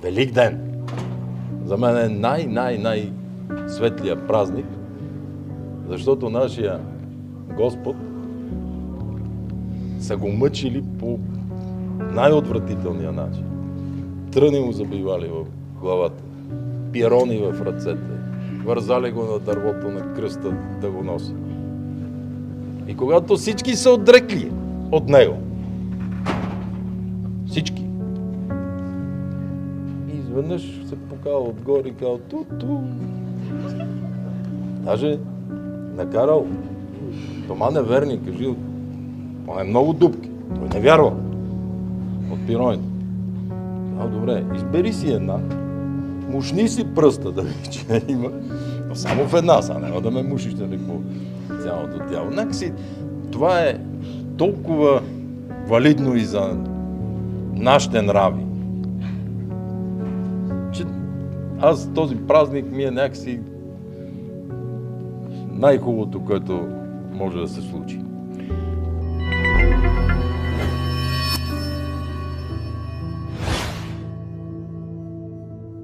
Велик ден. За мен е най-светлия празник, защото нашия Господ са го мъчили по най-отвратителния начин. Тръни му забивали в главата, пирони в ръцете, вързали го на дървото на кръста да го носи. И когато всички са отрекли от него, всички, и изведнъж се покал отгоре и казал ту-ту. Даже накарал Тома неверни, кажи, поне много дупки. Той не вярва от пироните. Добре, избери си една, мушни си пръста да види, че има, но само в една, сега няма да ме мушиш да по цялото тяло. Някакси това е толкова валидно и за нашите нрави, че аз този празник ми е някакси най-хубавото, което може да се случи.